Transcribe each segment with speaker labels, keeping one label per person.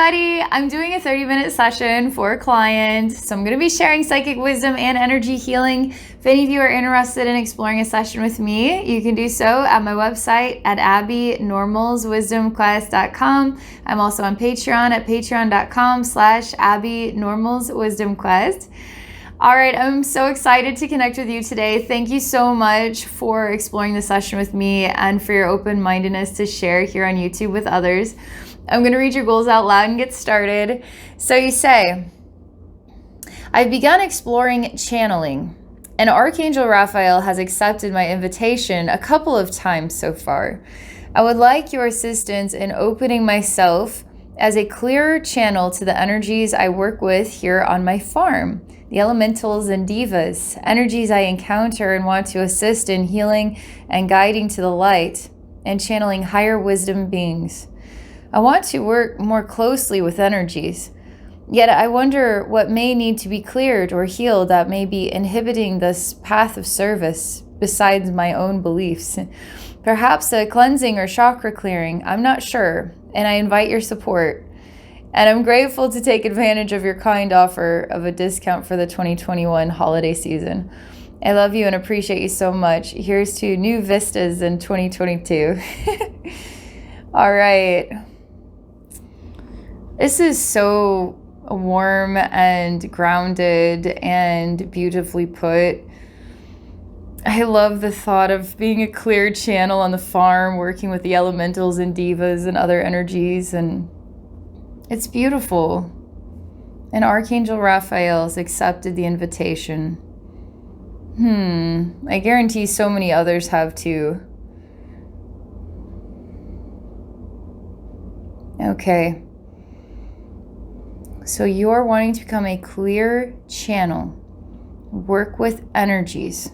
Speaker 1: everybody. I'm doing a 30-minute session for a client. So I'm going to be sharing psychic wisdom and energy healing. If any of you are interested in exploring a session with me, you can do so at my website at abbeynormalswisdomquest.com. I'm also on Patreon at patreon.com/abbeynormalswisdomquest. All right, I'm so excited to connect with you today. Thank you so much for exploring the session with me and for your open-mindedness to share here on YouTube with others. I'm going to read your goals out loud and get started. So you say, I've begun exploring channeling, and Archangel Raphael has accepted my invitation a couple of times so far. I would like your assistance in opening myself as a clearer channel to the energies I work with here on my farm, the elementals and divas, energies I encounter and want to assist in healing and guiding to the light and channeling higher wisdom beings. I want to work more closely with energies, yet I wonder what may need to be cleared or healed that may be inhibiting this path of service besides my own beliefs. Perhaps a cleansing or chakra clearing, I'm not sure, and I invite your support. And I'm grateful to take advantage of your kind offer of a discount for the 2021 holiday season. I love you and appreciate you so much. Here's to new vistas in 2022. All right. This is so warm and grounded and beautifully put. I love the thought of being a clear channel on the farm, working with the elementals and divas and other energies, and it's beautiful. And Archangel Raphael has accepted the invitation. I guarantee so many others have too. Okay. So you're wanting to become a clear channel, work with energies.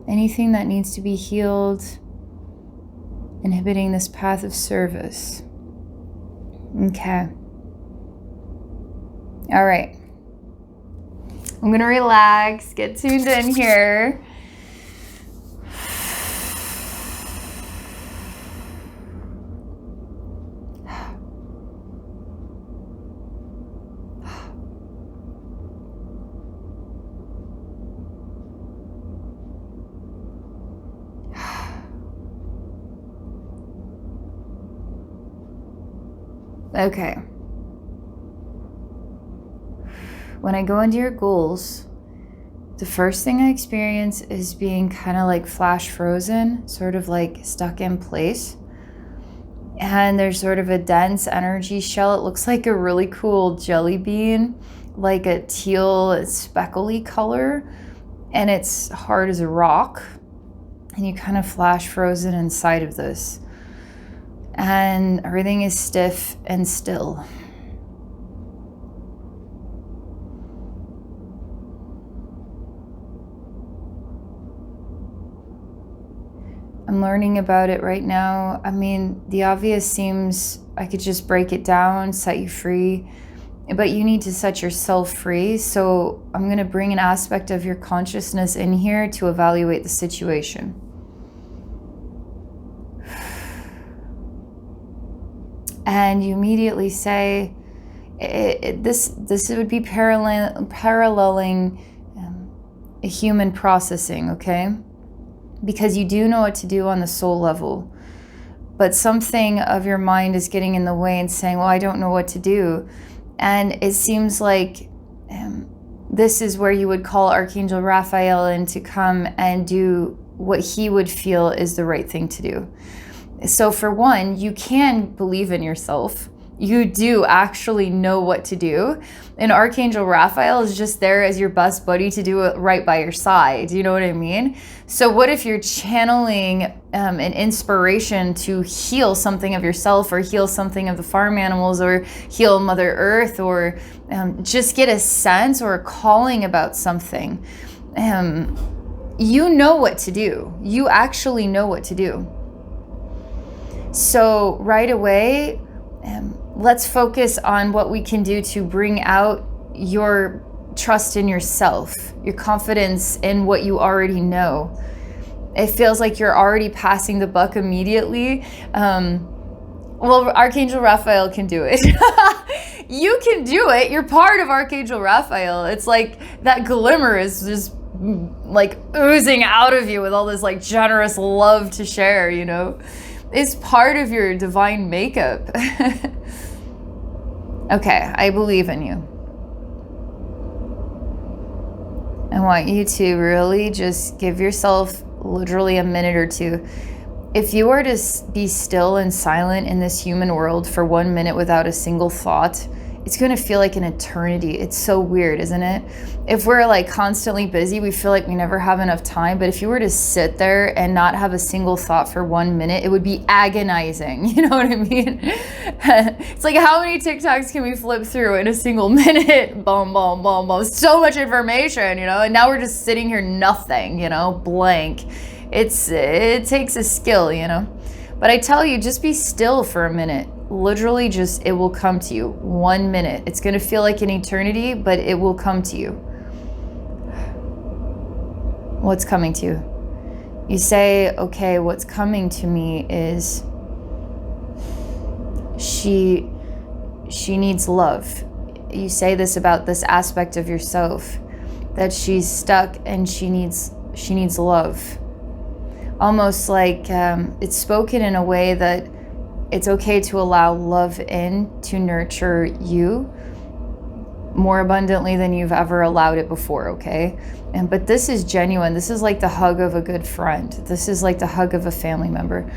Speaker 1: Anything that needs to be healed, inhibiting this path of service. Okay. All right. I'm going to relax, get tuned in here. Okay. When I go into your goals, the first thing I experience is being kind of like flash frozen, sort of like stuck in place. And there's sort of a dense energy shell. It looks like a really cool jelly bean, like a teal speckly color. And it's hard as a rock. And you kind of flash frozen inside of this. And everything is stiff and still. I'm learning about it right now. I mean, the obvious seems I could just break it down, set you free, but you need to set yourself free. So I'm going to bring an aspect of your consciousness in here to evaluate the situation. And you immediately say, this would be paralleling a human processing, okay? Because you do know what to do on the soul level. But something of your mind is getting in the way and saying, well, I don't know what to do. And it seems like this is where you would call Archangel Raphael in to come and do what he would feel is the right thing to do. So for one, you can believe in yourself. You do actually know what to do. And Archangel Raphael is just there as your best buddy to do it right by your side. You know what I mean? So what if you're channeling an inspiration to heal something of yourself or heal something of the farm animals or heal Mother Earth or just get a sense or a calling about something? You know what to do. You actually know what to do. So right away, let's focus on what we can do to bring out your trust in yourself, your confidence in what you already know. It feels like you're already passing the buck immediately. Well, Archangel Raphael can do it. You can do it. You're part of Archangel Raphael. It's like that glimmer is just like oozing out of you with all this like generous love to share, you know? It's part of your divine makeup. Okay, I believe in you. I want you to really just give yourself literally a minute or two. If you were to be still and silent in this human world for 1 minute without a single thought, it's going to feel like an eternity. It's so weird, isn't it? If we're like constantly busy, we feel like we never have enough time. But if you were to sit there and not have a single thought for 1 minute, it would be agonizing. You know what I mean? It's like, how many TikToks can we flip through in a single minute? Boom, boom, boom, boom. So much information, you know? And now we're just sitting here, nothing, you know, blank. It takes a skill, you know? But I tell you, just be still for a minute. Literally just, it will come to you. 1 minute. It's going to feel like an eternity, but it will come to you. What's coming to you? You say, okay, what's coming to me is she needs love. You say this about this aspect of yourself, that she's stuck and she needs love. Almost like it's spoken in a way that it's okay to allow love in to nurture you more abundantly than you've ever allowed it before, okay? But this is genuine. This is like the hug of a good friend. This is like the hug of a family member.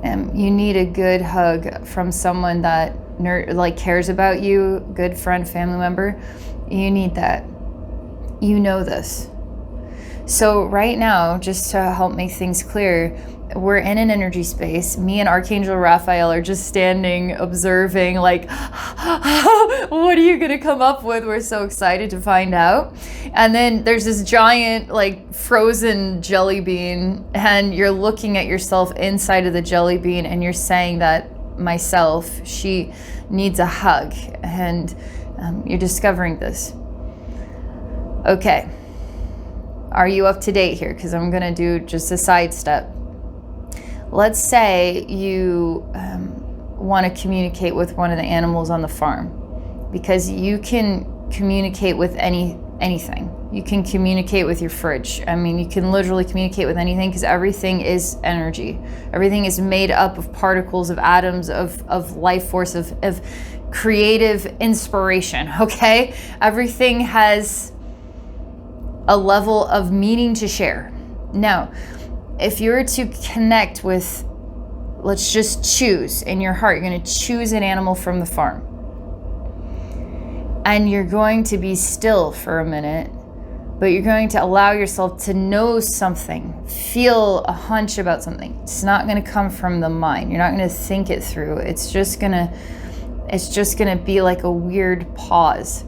Speaker 1: You need a good hug from someone that cares about you, good friend, family member. You need that. You know this. So right now, just to help make things clear, we're in an energy space. Me and Archangel Raphael are just standing, observing, like, what are you going to come up with? We're so excited to find out. And then there's this giant, like, frozen jelly bean, and you're looking at yourself inside of the jelly bean, and you're saying that myself, she needs a hug. And you're discovering this. Okay. Are you up to date here? Because I'm going to do just a side step. Let's say you want to communicate with one of the animals on the farm, because you can communicate with anything. You can communicate with your fridge. I mean, you can literally communicate with anything, because everything is energy. Everything is made up of particles, of atoms, of life force, of creative inspiration, okay? Everything has a level of meaning to share. Now, if you were to connect with, let's just choose in your heart, you're going to choose an animal from the farm. And you're going to be still for a minute, but you're going to allow yourself to know something, feel a hunch about something. It's not going to come from the mind. You're not going to think it through. It's just going to be like a weird pause.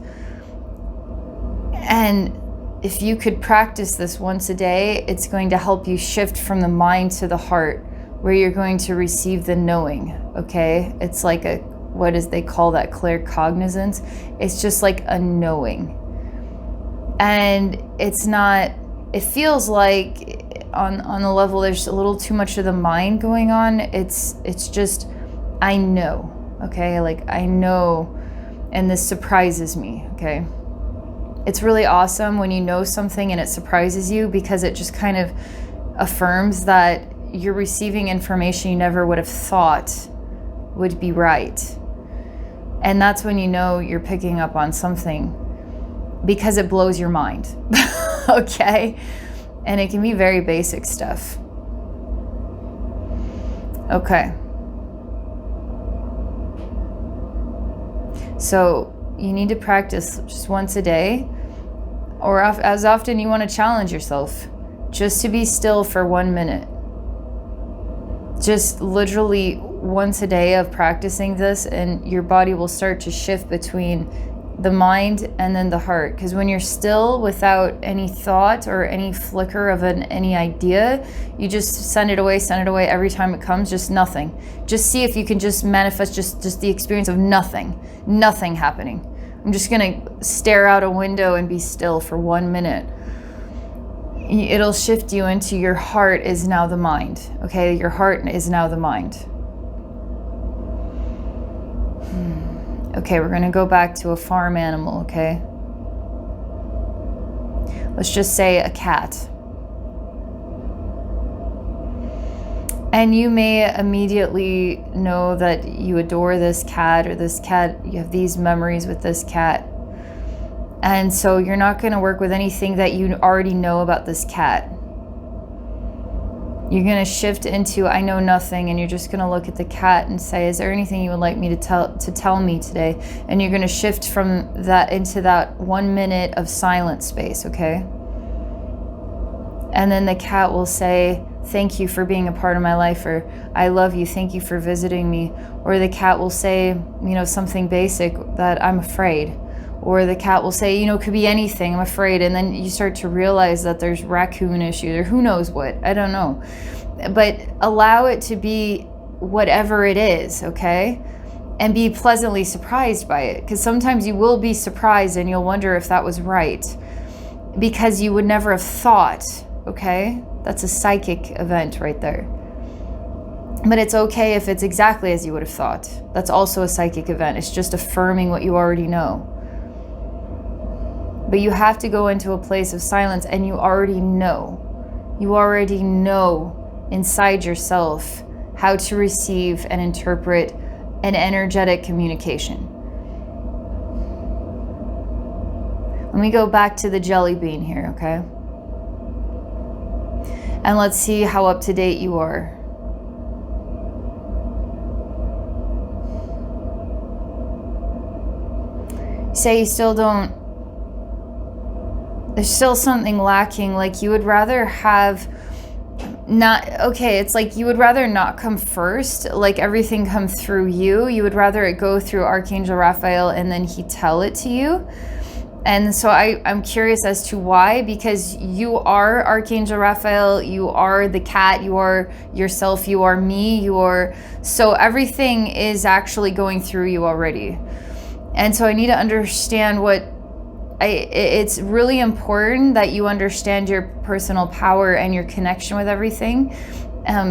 Speaker 1: And if you could practice this once a day, it's going to help you shift from the mind to the heart, where you're going to receive the knowing, okay? It's like what is they call that, claircognizance? It's just like a knowing. And it's not, it feels like on the level there's a little too much of the mind going on. It's just, I know, okay? Like, I know, and this surprises me, okay? It's really awesome when you know something and it surprises you, because it just kind of affirms that you're receiving information you never would have thought would be right. And that's when you know you're picking up on something, because it blows your mind, okay? And it can be very basic stuff. Okay. So you need to practice just once a day, or as often you want to challenge yourself, just to be still for 1 minute. Just literally once a day of practicing this, and your body will start to shift between the mind and then the heart. Because when you're still without any thought or any flicker of any idea, you just send it away every time it comes, just nothing. Just see if you can just manifest just the experience of nothing happening. I'm just gonna stare out a window and be still for 1 minute. it'll shift you into your heart is now the mind. Okay, your heart is now the mind. Okay, we're gonna go back to a farm animal, okay? Let's just say a cat. And you may immediately know that you adore this cat, or this cat, you have these memories with this cat. And so you're not going to work with anything that you already know about this cat. You're going to shift into I know nothing, and you're just going to look at the cat and say, is there anything you would like me to tell me today? And you're going to shift from that into that 1 minute of silent space, okay? And then the cat will say, thank you for being a part of my life, or I love you, thank you for visiting me. Or the cat will say, something basic, that I'm afraid. Or the cat will say, it could be anything, I'm afraid. And then you start to realize that there's raccoon issues, or who knows what, I don't know. But allow it to be whatever it is, okay? And be pleasantly surprised by it. Because sometimes you will be surprised and you'll wonder if that was right, because you would never have thought, okay? That's a psychic event right there. But it's okay if it's exactly as you would have thought. That's also a psychic event. It's just affirming what you already know. But you have to go into a place of silence, and you already know. You already know inside yourself how to receive and interpret an energetic communication. Let me go back to the jelly bean here, okay? And let's see how up to date you are. Say you still don't, there's still something lacking, like you would rather have not, okay, it's like you would rather not come first, like everything come through you. You would rather it go through Archangel Raphael and then he tell it to you. And so I'm curious as to why, because you are Archangel Raphael, you are the cat, you are yourself, you are me, so everything is actually going through you already. And so I need to understand it's really important that you understand your personal power and your connection with everything,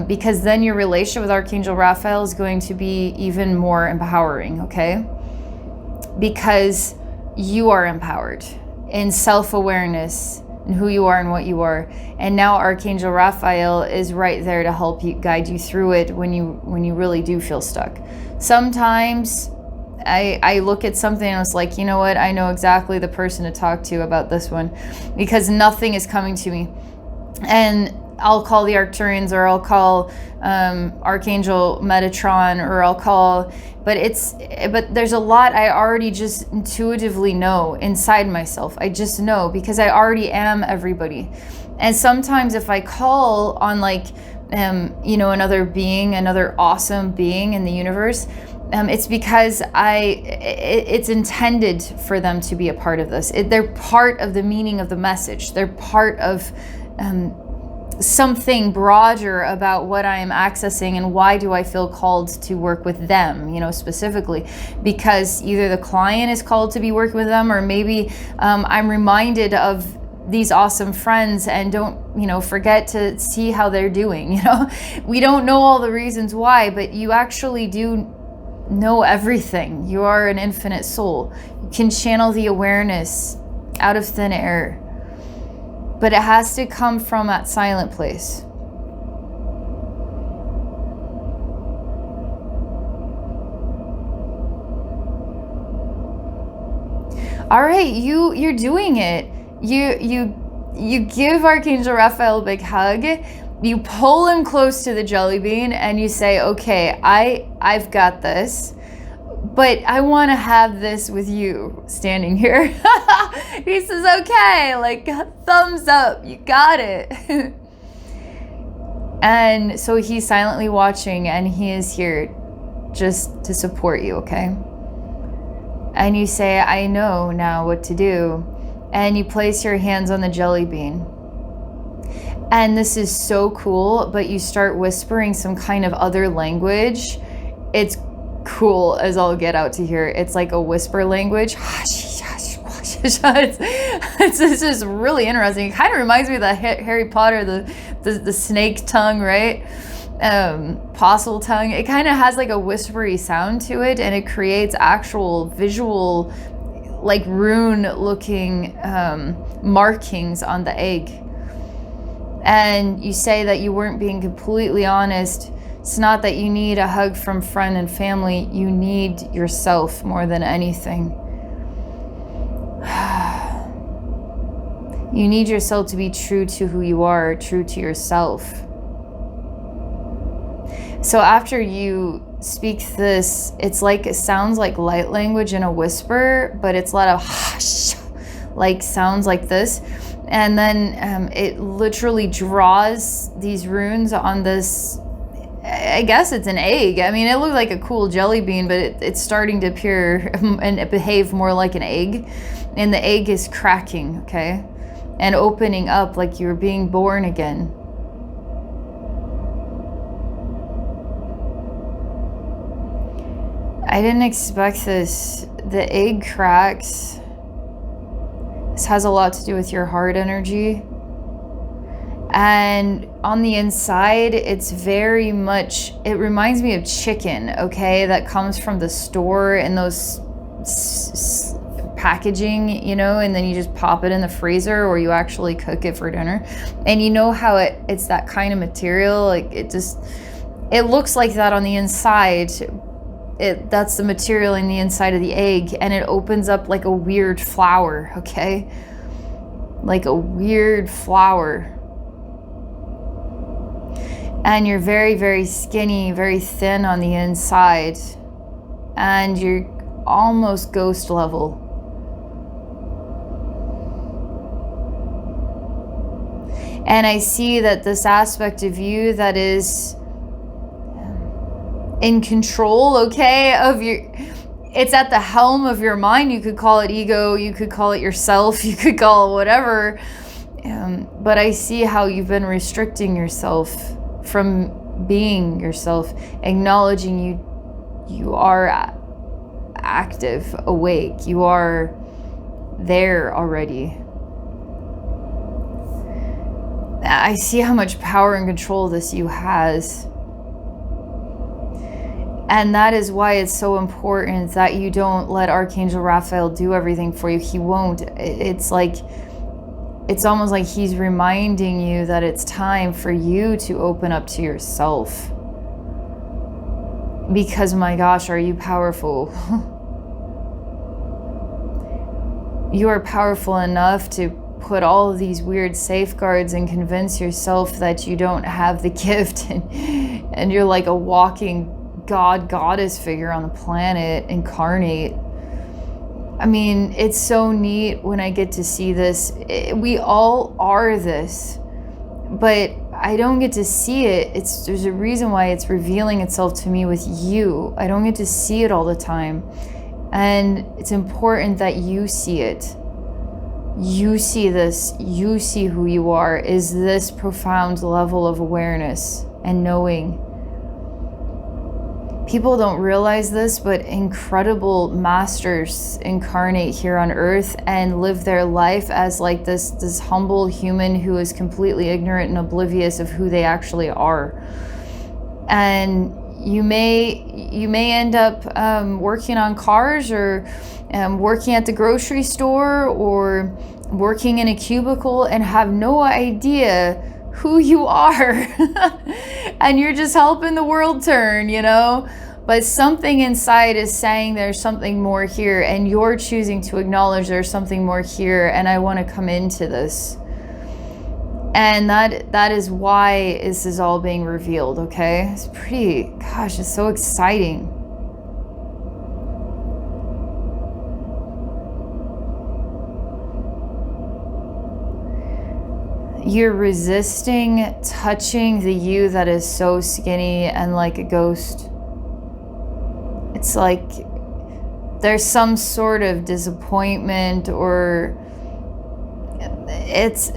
Speaker 1: because then your relationship with Archangel Raphael is going to be even more empowering, okay? Because you are empowered in self-awareness and who you are and what you are. And now Archangel Raphael is right there to help you, guide you through it when you really do feel stuck. Sometimes I look at something and it's like, you know what, I know exactly the person to talk to about this one, because nothing is coming to me. And I'll call the Arcturians, or I'll call Archangel Metatron, or I'll call, but there's a lot I already just intuitively know inside myself. I just know, because I already am everybody. And sometimes if I call on another being, another awesome being in the universe, it's because it's intended for them to be a part of this. They're part of the meaning of the message. They're part of something broader about what I am accessing, and why do I feel called to work with them, specifically, because either the client is called to be working with them, or maybe I'm reminded of these awesome friends and don't, forget to see how they're doing. We don't know all the reasons why, but you actually do know everything. You are an infinite soul. You can channel the awareness out of thin air. But it has to come from that silent place. All right, you're doing it. You give Archangel Raphael a big hug. You pull him close to the jelly bean and you say, okay, I've got this, but I want to have this with you standing here. He says, okay, like thumbs up, you got it. And so he's silently watching, and he is here just to support you, okay? And you say, I know now what to do. And you place your hands on the jelly bean. And this is so cool, but you start whispering some kind of other language. It's cool as all get out to hear. It's like a whisper language. it's just really interesting. It kind of reminds me of the Harry Potter, the snake tongue, right? Possible tongue. It kind of has like a whispery sound to it, and it creates actual visual, like rune looking markings on the egg. And you say that you weren't being completely honest. It's not that you need a hug from friend and family. You need yourself more than anything. You need yourself to be true to who you are, true to yourself. So after you speak this, it's like, it sounds like light language in a whisper, but it's a lot of like sounds like this. And then it literally draws these runes on this, I guess it's an egg. I mean, it looked like a cool jelly bean, but it's starting to appear and behave more like an egg. And the egg is cracking, okay? And opening up like you're being born again. I didn't expect this. The egg cracks. This has a lot to do with your heart energy. And on the inside, it's very much, it reminds me of chicken, okay? That comes from the store in those packaging, you know, and then you just pop it in the freezer, or you actually cook it for dinner. And you know how it's that kind of material, like it looks like that on the inside. That's the material in the inside of the egg, and it opens up like a weird flower, okay? Like a weird flower. And you're very, very skinny, very thin on the inside, and you're almost ghost level. And I see that this aspect of you that is in control, okay, of your, it's at the helm of your mind. You could call it ego, you could call it yourself, you could call it whatever. But I see how you've been restricting yourself from being yourself, acknowledging you are active, awake, you are there already. I see how much power and control this you has. And that is why it's so important that you don't let Archangel Raphael do everything for you. He won't. It's like, it's almost like he's reminding you that it's time for you to open up to yourself. Because my gosh, are you powerful? You are powerful enough to put all of these weird safeguards and convince yourself that you don't have the gift, and you're like a walking goddess figure on the planet, incarnate. I mean, it's so neat when I get to see this. We all are this, but I don't get to see it. There's a reason why it's revealing itself to me with you. I don't get to see it all the time. And it's important that you see it. You see this, you see who you are, is this profound level of awareness and knowing. People don't realize this, but incredible masters incarnate here on earth and live their life as like this humble human who is completely ignorant and oblivious of who they actually are. And you may end up working on cars, or working at the grocery store, or working in a cubicle and have no idea who you are. And you're just helping the world turn, you know? But something inside is saying there's something more here, and you're choosing to acknowledge there's something more here, and I want to come into this. And that is why this is all being revealed, okay? It's pretty, gosh, it's so exciting. You're resisting touching the you that is so skinny and like a ghost. It's like there's some sort of disappointment, or it's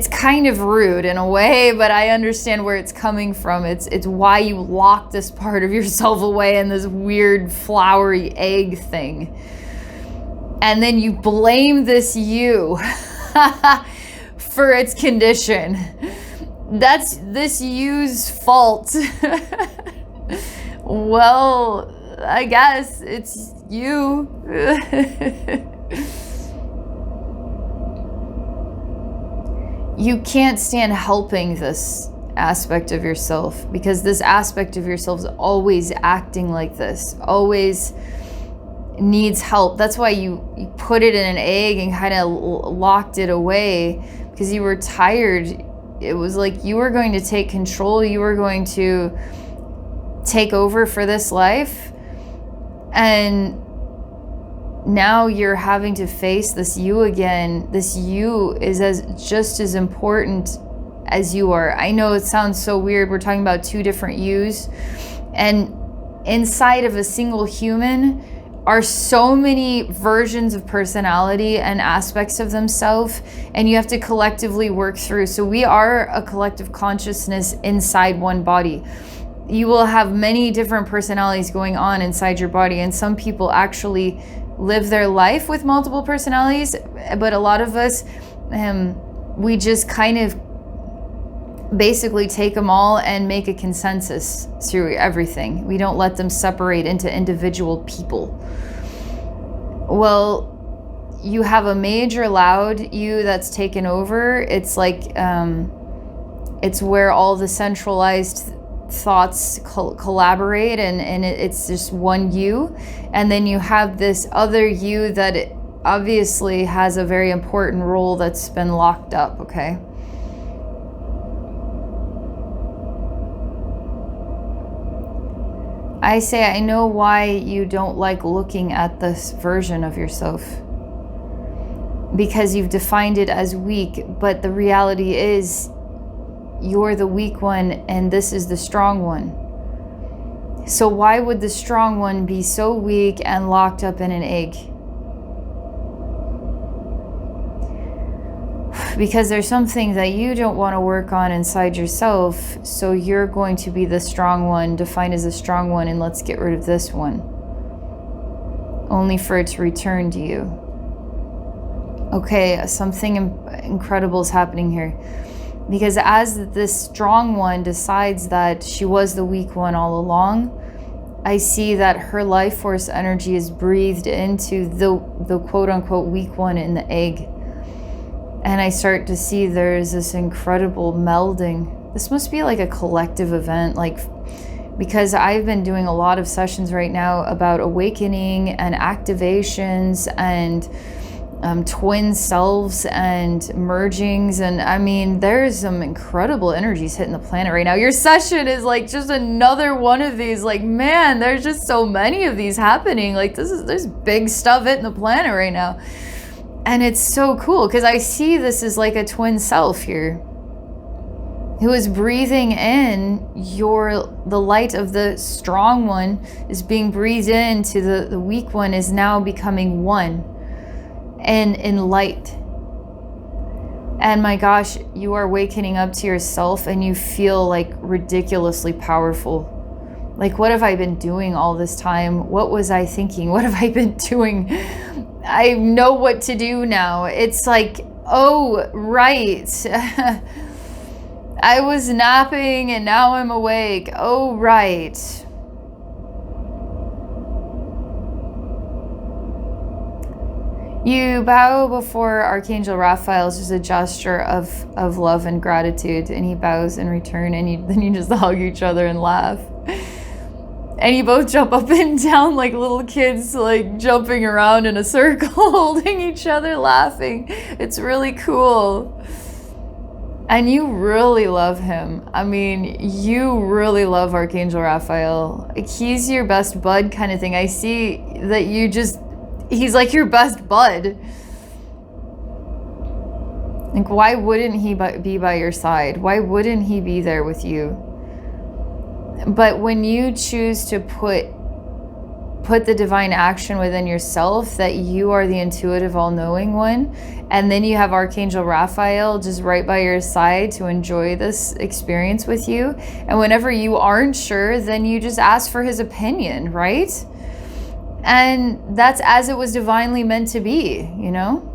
Speaker 1: kind of rude in a way, but I understand where it's coming from. It's why you lock this part of yourself away in this weird flowery egg thing. and then you blame this you for its condition. That's this you's fault. Well, I guess it's you. You can't stand helping this aspect of yourself, because this aspect of yourself is always acting like this, always needs help. That's why you put it in an egg and kind of locked it away, because you were tired. It was like you were going to take control, you were going to take over for this life, and now you're having to face this you again. This you is just as important as you are. I know it sounds so weird. We're talking about two different yous, and inside of a single human are so many versions of personality and aspects of themselves, and you have to collectively work through. So we are a collective consciousness inside one body. You will have many different personalities going on inside your body, and some people actually live their life with multiple personalities, but a lot of us, we just kind of basically take them all and make a consensus through everything. We don't let them separate into individual people. Well, you have a major loud you that's taken over. It's like, it's where all the centralized thoughts collaborate, and it's just one you. And then you have this other you that obviously has a very important role that's been locked up, okay? I say, I know why you don't like looking at this version of yourself, because you've defined it as weak, but the reality is you're the weak one and this is the strong one. So why would the strong one be so weak and locked up in an egg? Because there's something that you don't want to work on inside yourself, so you're going to be the strong one, defined as a strong one, and let's get rid of this one, only for it to return to you. Okay, something incredible is happening here. Because as this strong one decides that she was the weak one all along, I see that her life force energy is breathed into the quote-unquote weak one in the egg. And I start to see there's this incredible melding. This must be like a collective event, because I've been doing a lot of sessions right now about awakening and activations and twin selves and mergings, and I mean there's some incredible energies hitting the planet right now. Your session is like just another one of these. Like, man, there's just so many of these happening. Like, there's big stuff hitting the planet right now, and it's so cool because I see this as like a twin self here who is breathing in the light of the strong one is being breathed into the weak one, is now becoming one and in light. And my gosh, you are wakening up to yourself and you feel like ridiculously powerful. Like, what have I been doing all this time? What was I thinking? What have I been doing? I know what to do now. It's like, oh, right. I was napping and now I'm awake. Oh, right. You bow before Archangel Raphael. It's just a gesture of love and gratitude, and he bows in return, and then you just hug each other and laugh. And you both jump up and down like little kids, like jumping around in a circle, holding each other, laughing. It's really cool. And you really love him. I mean, you really love Archangel Raphael. Like, he's your best bud kind of thing. I see that he's like your best bud. Like, why wouldn't he be by your side? Why wouldn't he be there with you? But when you choose to put the divine action within yourself, that you are the intuitive, all-knowing one, and then you have Archangel Raphael just right by your side to enjoy this experience with you. And whenever you aren't sure, then you just ask for his opinion, right? And that's as it was divinely meant to be, you know?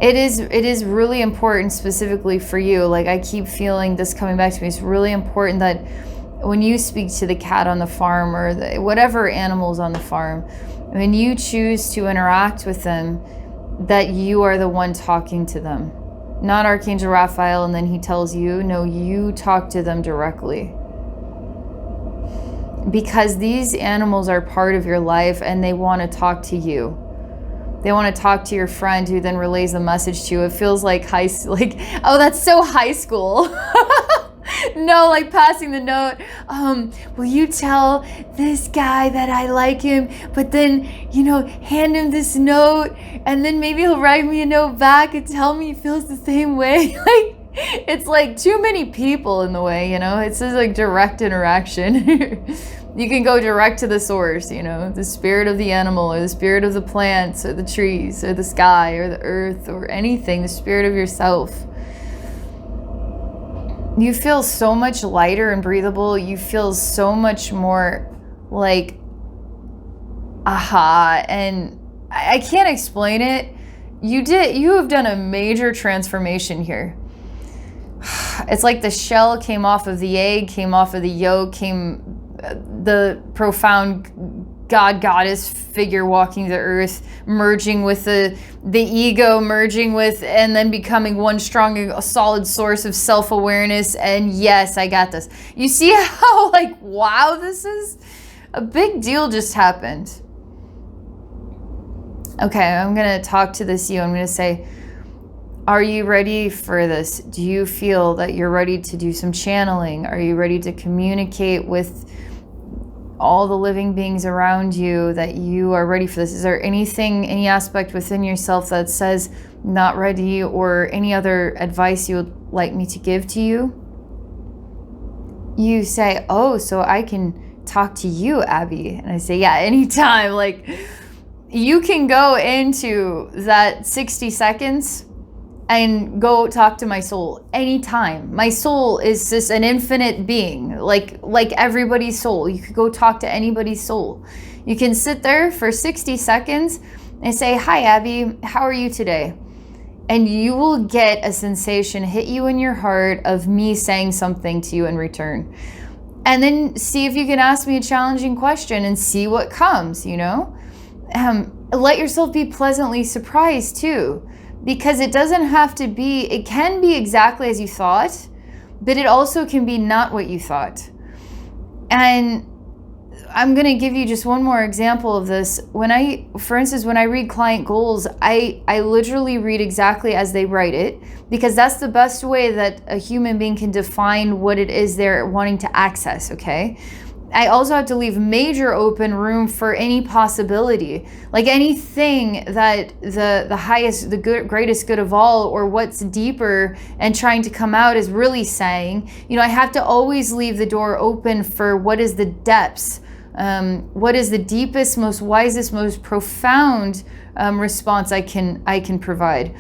Speaker 1: It is really important specifically for you. Like, I keep feeling this coming back to me. It's really important that when you speak to the cat on the farm or whatever animals on the farm, when you choose to interact with them, that you are the one talking to them. Not Archangel Raphael and then he tells you. No, you talk to them directly. Because these animals are part of your life and they want to talk to you. They want to talk to your friend who then relays the message to you. It feels like oh, that's so high school. No, like passing the note. Will you tell this guy that I like him, but then, hand him this note, and then maybe he'll write me a note back and tell me he feels the same way. Like, it's like too many people in the way, It's just like direct interaction. You can go direct to the source, the spirit of the animal or the spirit of the plants or the trees or the sky or the earth or anything, the spirit of yourself. You feel so much lighter and breathable. You feel so much more like, aha, and I can't explain it. You have done a major transformation here. It's like the shell came off of the egg, came off of the yolk, came the profound goddess figure walking the earth, merging with the ego, merging with, and then becoming one strong, solid source of self-awareness. And yes, I got this. You see how, wow, this is a big deal just happened. Okay, I'm going to talk to this you. I'm going to say, are you ready for this? Do you feel that you're ready to do some channeling? Are you ready to communicate with all the living beings around you, that you are ready for this? Is there any aspect within yourself that says not ready, or any other advice you would like me to give to you? You say, oh, so I can talk to you, Abbey. And I say, yeah, anytime. Like, you can go into that 60 seconds and go talk to my soul anytime. My soul is just an infinite being, like everybody's soul. You could go talk to anybody's soul. You can sit there for 60 seconds and say, hi, Abbey, how are you today? And you will get a sensation hit you in your heart of me saying something to you in return. And then see if you can ask me a challenging question and see what comes, Let yourself be pleasantly surprised too. Because it doesn't have to be, it can be exactly as you thought, but it also can be not what you thought. And I'm going to give you just one more example of this. For instance, when I read client goals, I literally read exactly as they write it, because that's the best way that a human being can define what it is they're wanting to access, okay? I also have to leave major open room for any possibility, like anything that the highest, the good, greatest good of all, or what's deeper and trying to come out is really saying. I have to always leave the door open for what is the depths, what is the deepest, most wisest, most profound response I can provide.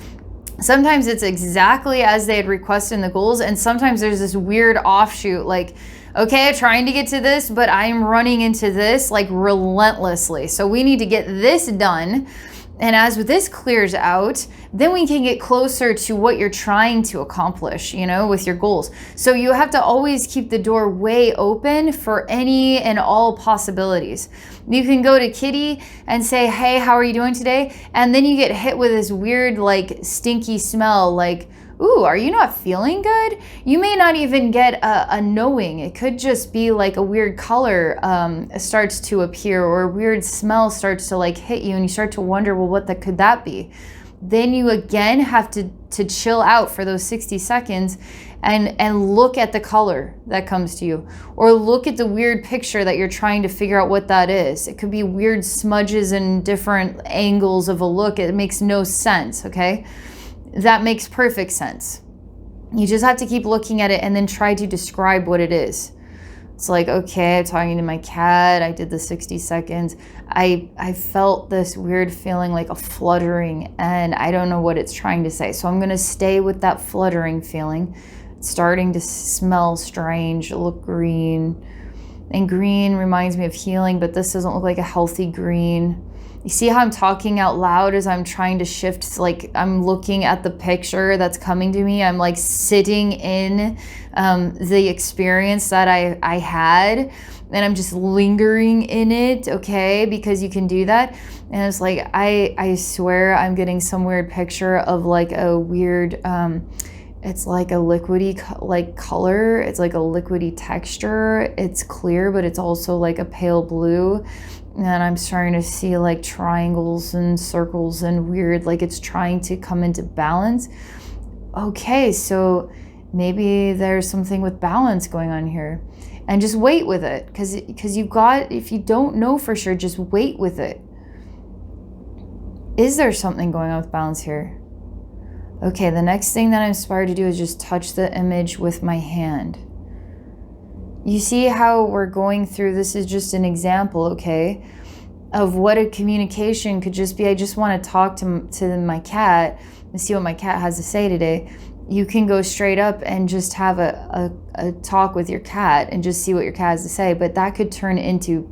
Speaker 1: Sometimes it's exactly as they had requested in the goals, and sometimes there's this weird offshoot, like, okay, I'm trying to get to this, but I'm running into this like relentlessly. So we need to get this done. And as this clears out, then we can get closer to what you're trying to accomplish, with your goals. So you have to always keep the door way open for any and all possibilities. You can go to Kitty and say, hey, how are you doing today? And then you get hit with this weird, stinky smell, ooh, are you not feeling good? You may not even get a knowing. It could just be like a weird color starts to appear, or a weird smell starts to hit you, and you start to wonder, well, what could that be? Then you again have to chill out for those 60 seconds and look at the color that comes to you, or look at the weird picture that you're trying to figure out what that is. It could be weird smudges and different angles of a look. It makes no sense, okay? That makes perfect sense. You just have to keep looking at it and then try to describe what it is. It's like, okay, I'm talking to my cat. I did the 60 seconds. I felt this weird feeling, like a fluttering, and I don't know what it's trying to say. So I'm going to stay with that fluttering feeling. It's starting to smell strange, look green. And green reminds me of healing, but this doesn't look like a healthy green. You see how I'm talking out loud as I'm trying to shift, like I'm looking at the picture that's coming to me. I'm like sitting in the experience that I had, and I'm just lingering in it, okay? Because you can do that. And it's like, I swear I'm getting some weird picture of like a weird, it's like a liquidy like color. It's like a liquidy texture. It's clear, but it's also like a pale blue. And I'm starting to see like triangles and circles and weird, like it's trying to come into balance. Okay, so maybe there's something with balance going on here. And just wait with it, because you've got, if you don't know for sure, just wait with it. Is there something going on with balance here? Okay, the next thing that I'm inspired to do is just touch the image with my hand. You see how we're going through, this is just an example, okay, of what a communication could just be. I just want to talk to my cat and see what my cat has to say today. You can go straight up and just have a talk with your cat and just see what your cat has to say. But that could turn into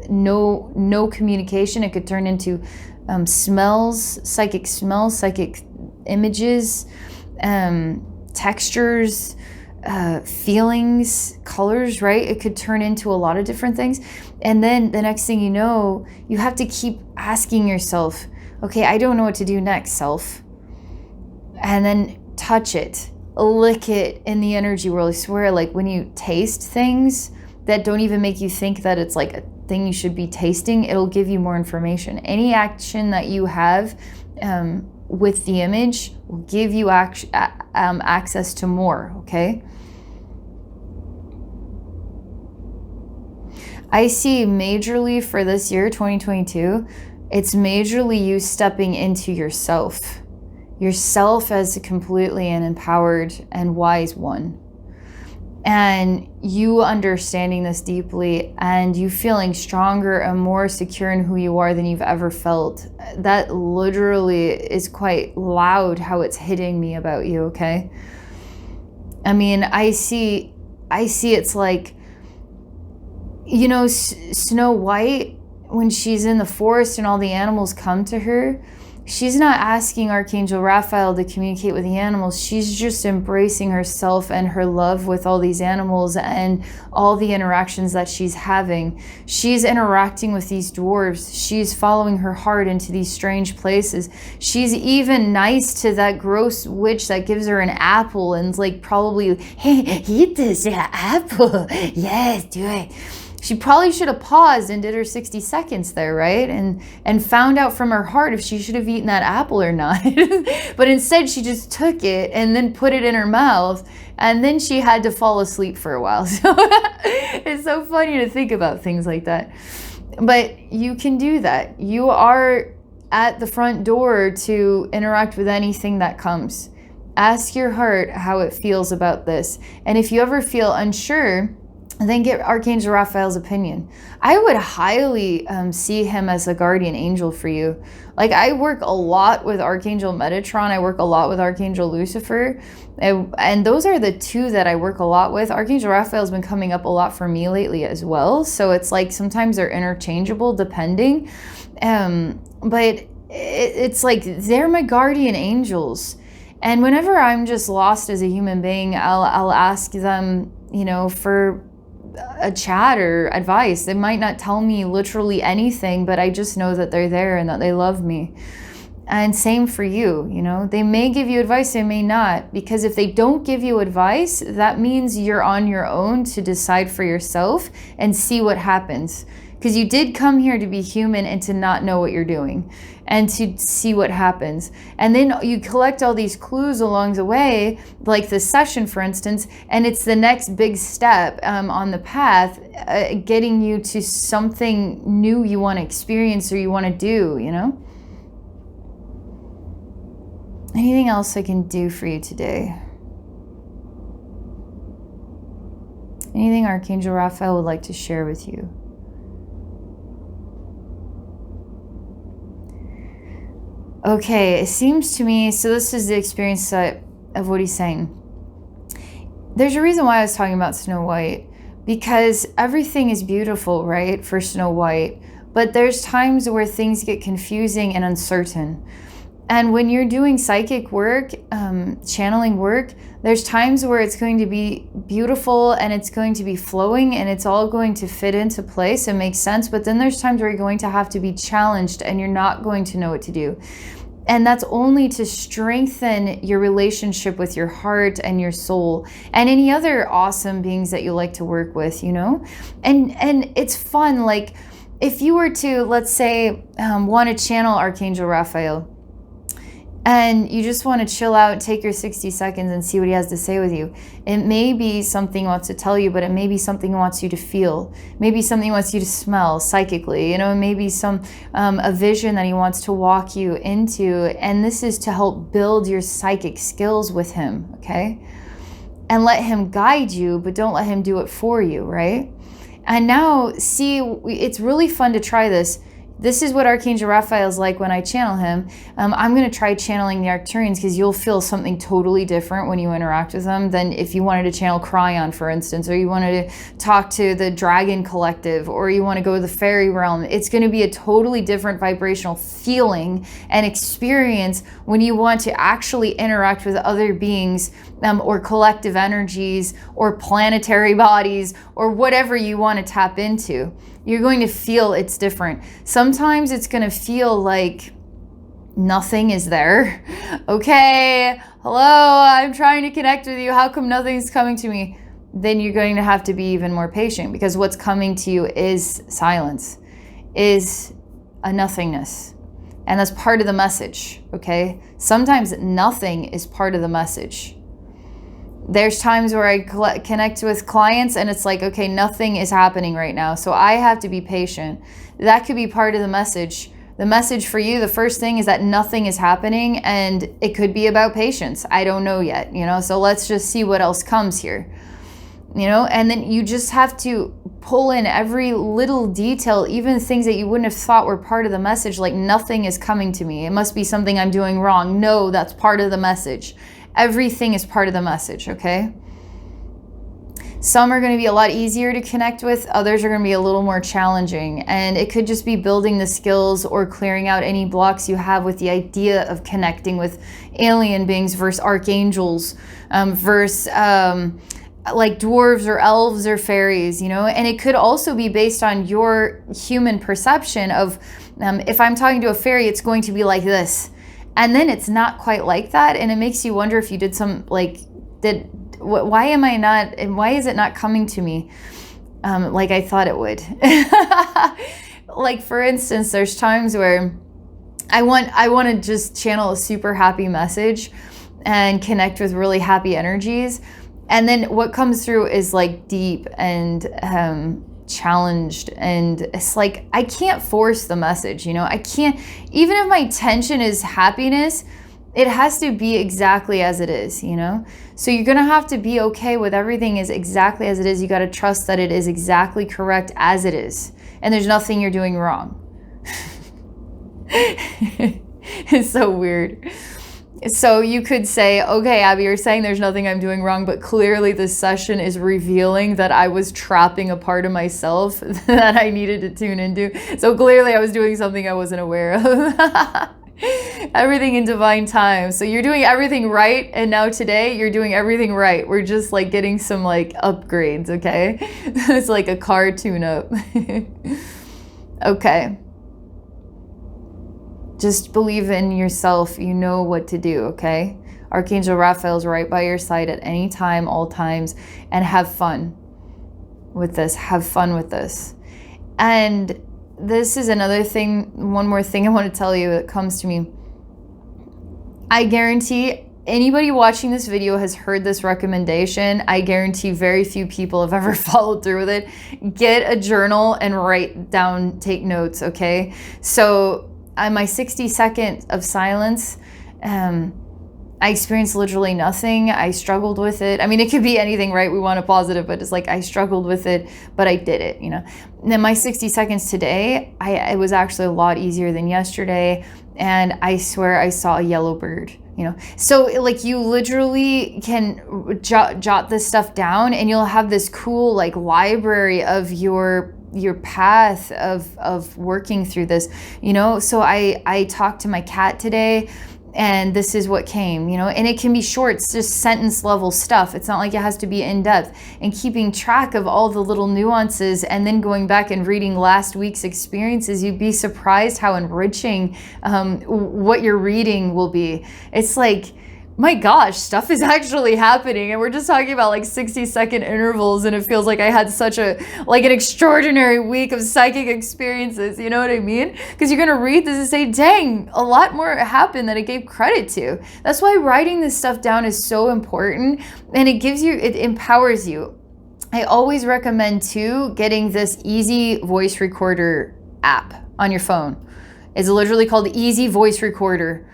Speaker 1: no communication. It could turn into smells, psychic images, textures, feelings, colors, right? It could turn into a lot of different things. And then the next thing you know, you have to keep asking yourself, okay, I don't know what to do next, self. And then touch it, lick it in the energy world. I swear, like when you taste things that don't even make you think that it's like a thing you should be tasting, it'll give you more information. Any action that you have with the image will give you access to more, okay? I see majorly for this year, 2022, it's majorly you stepping into yourself as a completely an empowered and wise one. And you understanding this deeply and you feeling stronger and more secure in who you are than you've ever felt. That literally is quite loud how it's hitting me about you, okay? I mean, I see it's like, you know, Snow White, when she's in the forest and all the animals come to her, she's not asking Archangel Raphael to communicate with the animals. She's just embracing herself and her love with all these animals and all the interactions that she's having. She's interacting with these dwarves. She's following her heart into these strange places. She's even nice to that gross witch that gives her an apple and like probably, hey, eat this apple. Yes, do it. She probably should have paused and did her 60 seconds there, right? And found out from her heart if she should have eaten that apple or not. But instead, she just took it and then put it in her mouth. And then she had to fall asleep for a while. So it's so funny to think about things like that. But you can do that. You are at the front door to interact with anything that comes. Ask your heart how it feels about this. And if you ever feel unsure, then get Archangel Raphael's opinion. I would highly see him as a guardian angel for you. Like, I work a lot with Archangel Metatron. I work a lot with Archangel Lucifer. And those are the two that I work a lot with. Archangel Raphael's been coming up a lot for me lately as well. So it's like sometimes they're interchangeable depending. But it's like they're my guardian angels. And whenever I'm just lost as a human being, I'll ask them, you know, for a chat or advice. They might not tell me literally anything, but I just know that they're there and that they love me. And same for you, you know, they may give you advice, they may not, because if they don't give you advice, that means you're on your own to decide for yourself and see what happens. Because you did come here to be human and to not know what you're doing and to see what happens. And then you collect all these clues along the way, like this session, for instance, and it's the next big step on the path, getting you to something new you want to experience or you want to do, you know? Anything else I can do for you today? Anything Archangel Raphael would like to share with you? Okay, it seems to me, so this is the experience of what he's saying. There's a reason why I was talking about Snow White, because everything is beautiful, right, for Snow White. But there's times where things get confusing and uncertain. And when you're doing psychic work, channeling work, there's times where it's going to be beautiful and it's going to be flowing and it's all going to fit into place and make sense. But then there's times where you're going to have to be challenged and you're not going to know what to do. And that's only to strengthen your relationship with your heart and your soul and any other awesome beings that you like to work with, you know? And it's fun. Like if you were to, let's say, want to channel Archangel Raphael, and you just want to chill out, take your 60 seconds and see what he has to say with you. It may be something he wants to tell you, but it may be something he wants you to feel. Maybe something he wants you to smell psychically, you know, maybe a vision that he wants to walk you into. And this is to help build your psychic skills with him, okay? And let him guide you, but don't let him do it for you, right? And now, see, it's really fun to try this. This is what Archangel Raphael is like when I channel him. I'm going to try channeling the Arcturians because you'll feel something totally different when you interact with them than if you wanted to channel Cryon, for instance, or you wanted to talk to the Dragon Collective, or you want to go to the fairy realm. It's going to be a totally different vibrational feeling and experience when you want to actually interact with other beings or collective energies or planetary bodies or whatever you want to tap into. You're going to feel it's different. Sometimes it's going to feel like nothing is there. Okay, hello, I'm trying to connect with you. How come nothing's coming to me? Then you're going to have to be even more patient because what's coming to you is silence, is a nothingness. And that's part of the message, okay? Sometimes nothing is part of the message. There's times where I connect with clients and it's like, okay, nothing is happening right now. So I have to be patient. That could be part of the message. The message for you, the first thing is that nothing is happening and it could be about patience. I don't know yet, you know, so let's just see what else comes here, you know, and then you just have to pull in every little detail, even things that you wouldn't have thought were part of the message, like nothing is coming to me. It must be something I'm doing wrong. No, that's part of the message. Everything is part of the message, okay? Some are going to be a lot easier to connect with. Others are going to be a little more challenging. And it could just be building the skills or clearing out any blocks you have with the idea of connecting with alien beings versus archangels versus like dwarves or elves or fairies, you know? And it could also be based on your human perception of if I'm talking to a fairy, it's going to be like this. And then it's not quite like that. And it makes you wonder if you did some, like, why am I not, and why is it not coming to me like I thought it would? Like, for instance, there's times where I want to just channel a super happy message and connect with really happy energies. And then what comes through is like deep and challenged, and it's like I can't force the message, you know. I can't, even if my intention is happiness, it has to be exactly as it is, you know. So you're gonna have to be okay with everything is exactly as it is. You got to trust that it is exactly correct as it is, and there's nothing you're doing wrong. It's so weird. So you could say, okay, Abby, you're saying there's nothing I'm doing wrong, but clearly this session is revealing that I was trapping a part of myself that I needed to tune into. So clearly I was doing something I wasn't aware of. Everything in divine time. So you're doing everything right, and now today you're doing everything right. We're just like getting some like upgrades, okay? It's like a car tune-up. Okay. Just believe in yourself. You know what to do, okay? Archangel Raphael is right by your side at any time, all times, and have fun with this. Have fun with this. And this is another thing, one more thing I want to tell you that comes to me. I guarantee anybody watching this video has heard this recommendation. I guarantee very few people have ever followed through with it. Get a journal and write down, take notes, okay? So my 60 seconds of silence, I I experienced literally nothing. I struggled with it. I mean, it could be anything, right? We want a positive, but it's like I struggled with it, but I did it, you know. And then my 60 seconds today, it was actually a lot easier than yesterday. And I swear I saw a yellow bird, you know. So like you literally can jot this stuff down, and you'll have this cool like library of your path of working through this, you know. So I talked to my cat today, and this is what came, you know, and it can be short, it's just sentence level stuff. It's not like it has to be in depth. And keeping track of all the little nuances and then going back and reading last week's experiences, you'd be surprised how enriching what you're reading will be. It's like, my gosh, stuff is actually happening, and we're just talking about like 60-second intervals, and it feels like I had such an extraordinary week of psychic experiences, you know what I mean? Because you're gonna read this and say, dang, a lot more happened than I gave credit to. That's why writing this stuff down is so important, and it empowers you. I always recommend too getting this easy voice recorder app on your phone. It's literally called Easy Voice Recorder.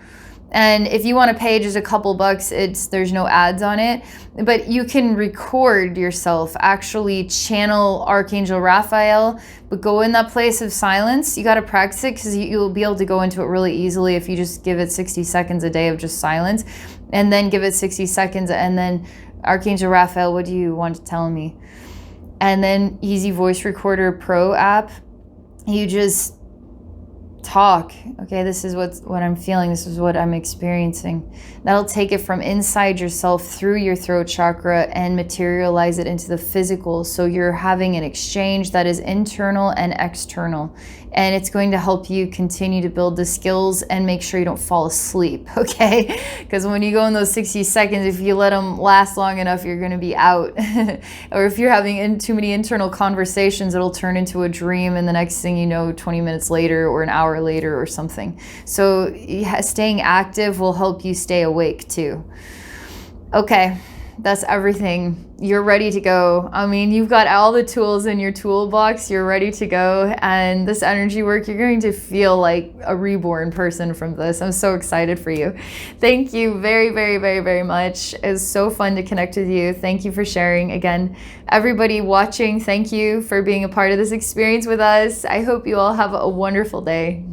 Speaker 1: And if you want to pay just a couple bucks, there's no ads on it, but you can record yourself, actually channel Archangel Raphael, but go in that place of silence. You got to practice it, because you'll be able to go into it really easily if you just give it 60 seconds a day of just silence, and then give it 60 seconds, and then Archangel Raphael, what do you want to tell me? And then Easy Voice Recorder Pro app, you just talk. Okay, this is what I'm feeling, this is what I'm experiencing. That'll take it from inside yourself through your throat chakra and materialize it into the physical. So you're having an exchange that is internal and external, and it's going to help you continue to build the skills and make sure you don't fall asleep, okay? Because when you go in those 60 seconds, if you let them last long enough, you're going to be out. Or if you're having too many internal conversations, it'll turn into a dream, and the next thing you know, 20 minutes later or an hour later or something. So staying active will help you stay awake too. Okay, that's everything. You're ready to go. I mean, you've got all the tools in your toolbox. You're ready to go. And this energy work, you're going to feel like a reborn person from this. I'm so excited for you. Thank you very, very, very, very much. It's so fun to connect with you. Thank you for sharing. Again, everybody watching, thank you for being a part of this experience with us. I hope you all have a wonderful day.